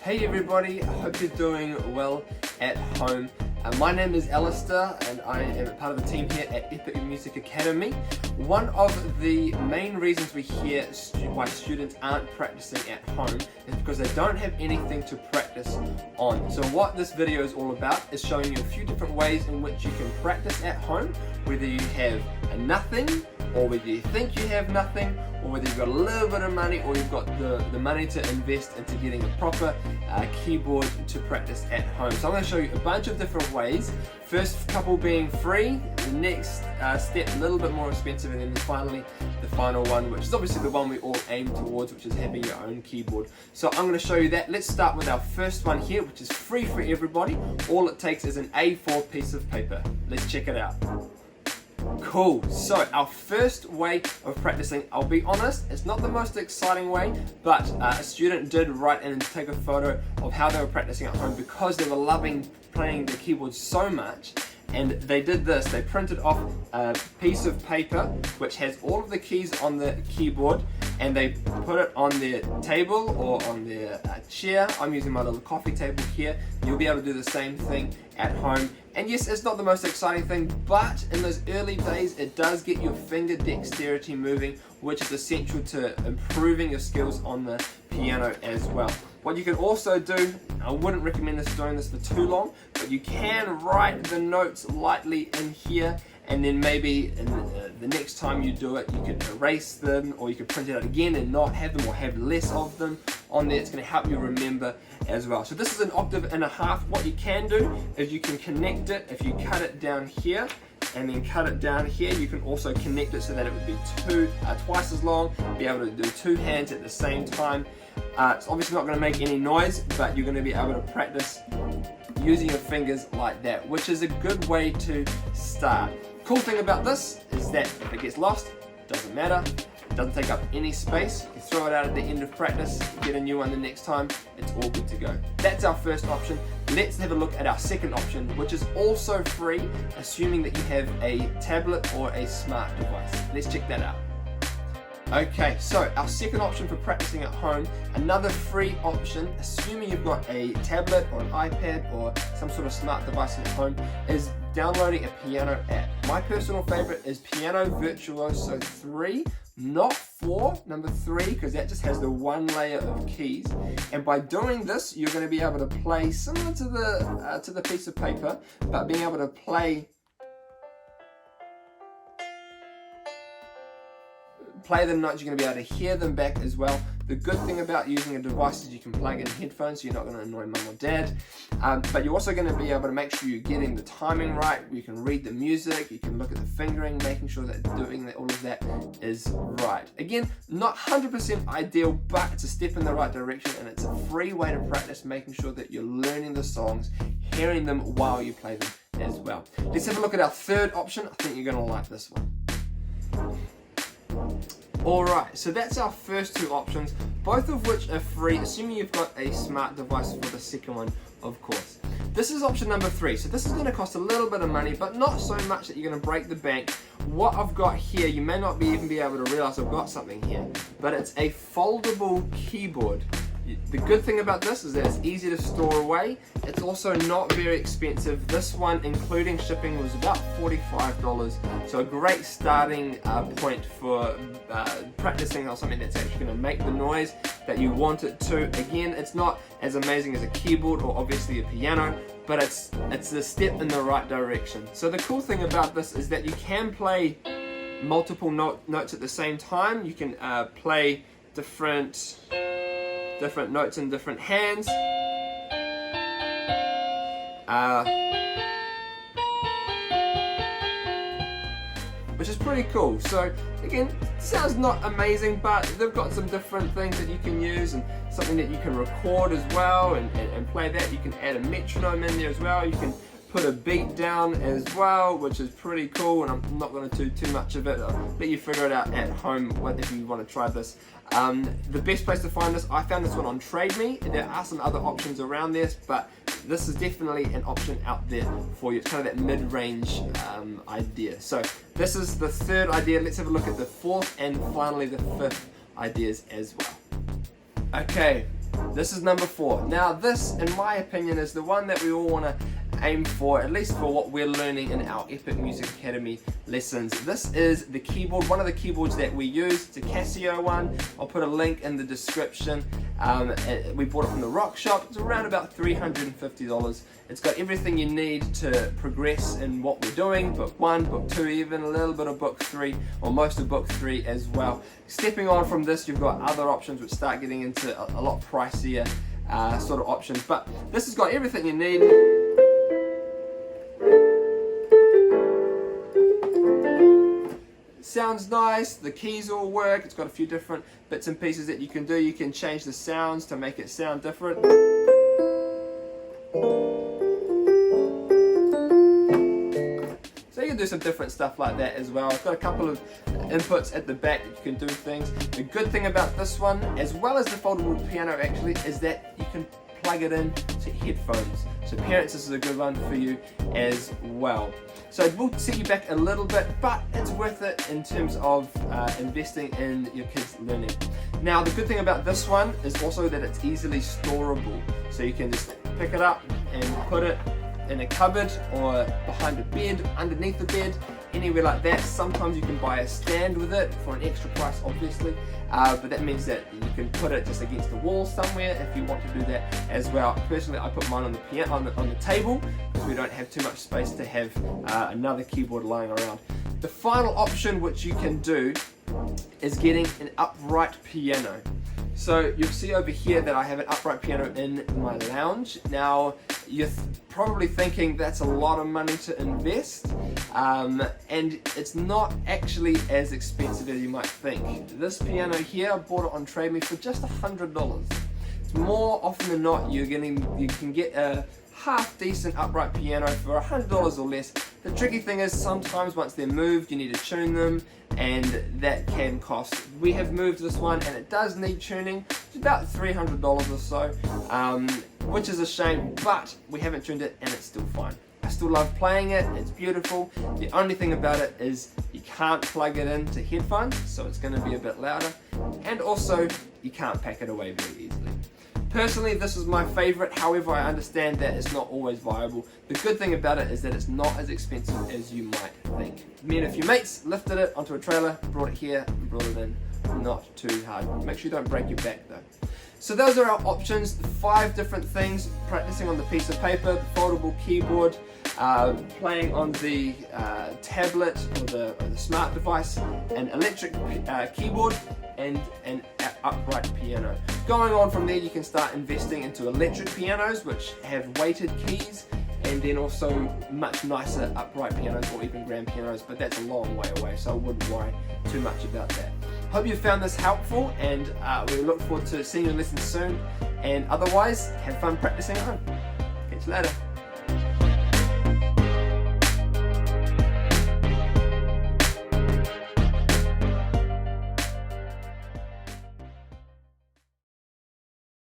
Hey everybody, I hope you're doing well at home. My name is Alistair and I am a part of the team here at Epic Music Academy. One of the main reasons we hear why students aren't practicing at home is because they don't have anything to practice on. So what this video is all about is showing you a few different ways in which you can practice at home, whether you have nothing, or whether you think you have nothing, or whether you've got a little bit of money, or you've got the money to invest into getting a proper keyboard to practice at home. So I'm going to show you a bunch of different ways. First couple being free, the next step a little bit more expensive, and then finally the final one, which is obviously the one we all aim towards, which is having your own keyboard. So I'm going to show you that. Let's start with our first one here, which is free for everybody. All it takes is an A4 piece of paper. Let's check it out. Cool, so our first way of practicing, I'll be honest, it's not the most exciting way, but a student did write in and take a photo of how they were practicing at home because they were loving playing the keyboard so much. And they did this, they printed off a piece of paper which has all of the keys on the keyboard, and they put it on their table or on their chair. I'm using my little coffee table here. You'll be able to do the same thing at home. And yes, it's not the most exciting thing, but in those early days, it does get your finger dexterity moving, which is essential to improving your skills on the piano as well. What you can also do, I wouldn't recommend doing this for too long, but you can write the notes lightly in here, and then maybe in the next time you do it, you can erase them, or you can print it out again and not have them, or have less of them on there. It's going to help you remember as well. So this is an octave and a half. What you can do is you can connect it. If you cut it down here and then cut it down here, you can also connect it so that it would be twice as long, be able to do two hands at the same time. It's obviously not going to make any noise, but you're going to be able to practice using your fingers like that, which is a good way to start. Cool thing about this is that if it gets lost, it doesn't matter. It doesn't take up any space. You throw it out at the end of practice, get a new one the next time, it's all good to go. That's our first option. Let's have a look at our second option, which is also free, assuming that you have a tablet or a smart device. Let's check that out. Okay, so our second option for practicing at home, another free option, assuming you've got a tablet or an iPad or some sort of smart device at home, is downloading a piano app. My personal favorite is Piano Virtuoso 3, not 4, number 3, because that just has the one layer of keys. And by doing this, you're going to be able to play similar to the piece of paper, but being able to play the notes, you're going to be able to hear them back as well. The good thing about using a device is you can plug in headphones, so you're not going to annoy mum or dad. But you're also going to be able to make sure you're getting the timing right. You can read the music, you can look at the fingering, making sure that all of that is right. Again, not 100% ideal, but it's a step in the right direction, and it's a free way to practice making sure that you're learning the songs, hearing them while you play them as well. Let's have a look at our third option. I think you're going to like this one. Alright, so that's our first two options, both of which are free, assuming you've got a smart device for the second one, of course. This is option number 3, so this is going to cost a little bit of money, but not so much that you're going to break the bank. What I've got here, you may not even be able to realize I've got something here, but it's a foldable keyboard. The good thing about this is that it's easy to store away. It's also not very expensive. This one, including shipping, was about $45. So a great starting point for practicing on something that's actually going to make the noise that you want it to. Again, it's not as amazing as a keyboard or obviously a piano, but it's a step in the right direction. So the cool thing about this is that you can play multiple notes at the same time. You can play different notes in different hands. Which is pretty cool. So again, sounds not amazing, but they've got some different things that you can use, and something that you can record as well and play that. You can add a metronome in there as well. You can put a beat down as well, which is pretty cool, and I'm not going to do too much of it. I'll let you figure it out at home if you want to try this. The best place to find this, I found this one on Trade Me. There are some other options around this, but this is definitely an option out there for you. It's kind of that mid-range idea. So this is the third idea. Let's have a look at the fourth and finally the fifth ideas as well. Okay, This is number 4. Now this, in my opinion, is the one that we all want to aim for, at least for what we're learning in our Epic Music Academy lessons. This is the keyboard, one of the keyboards that we use. It's a Casio one. I'll put a link in the description. We bought it from the Rock Shop. It's around about $350. It's got everything you need to progress in what we're doing, book 1, book 2, even a little bit of book 3, or most of book 3 as well. Stepping on from this, you've got other options which start getting into a lot pricier sort of options, but this has got everything you need. Sounds nice, the keys all work, it's got a few different bits and pieces that you can do. You can change the sounds to make it sound different. So you can do some different stuff like that as well. It's got a couple of inputs at the back that you can do things. The good thing about this one, as well as the foldable piano actually, is that you can plug it in to headphones. So parents, this is a good one for you as well. So it will set you back a little bit, but it's worth it in terms of investing in your kids' learning. Now the good thing about this one is also that it's easily storable. So you can just pick it up and put it in a cupboard or behind a bed, underneath the bed, anywhere like that. Sometimes you can buy a stand with it for an extra price, obviously, but that means that you can put it just against the wall somewhere if you want to do that as well. Personally, I put mine on the piano, on the table, because we don't have too much space to have another keyboard lying around. The final option which you can do is getting an upright piano. So you'll see over here that I have an upright piano in my lounge. Now you're probably thinking that's a lot of money to invest, and it's not actually as expensive as you might think. This piano here, I bought it on Trade Me for just $100. It's more often than not you can get a half decent upright piano for $100 or less. The tricky thing is sometimes once they're moved you need to tune them, and that can cost. We have moved this one and it does need tuning. It's about $300 or so, which is a shame, but we haven't tuned it and it's still fine. I still love playing it, it's beautiful. The only thing about it is you can't plug it into headphones, so it's going to be a bit louder, and also you can't pack it away very easily. Personally, this is my favorite. However, I understand that it's not always viable. The good thing about it is that it's not as expensive as you might think. Me and a few mates lifted it onto a trailer, brought it here, and brought it in. Not too hard. Make sure you don't break your back though. So those are our options, 5 different things: practicing on the piece of paper, the foldable keyboard, playing on the tablet or the smart device, an electric keyboard, and an upright piano. Going on from there, you can start investing into electric pianos which have weighted keys, and then also much nicer upright pianos or even grand pianos, but that's a long way away, so I wouldn't worry too much about that. Hope you found this helpful, and we look forward to seeing your lessons soon, and otherwise have fun practicing at home. Catch you later.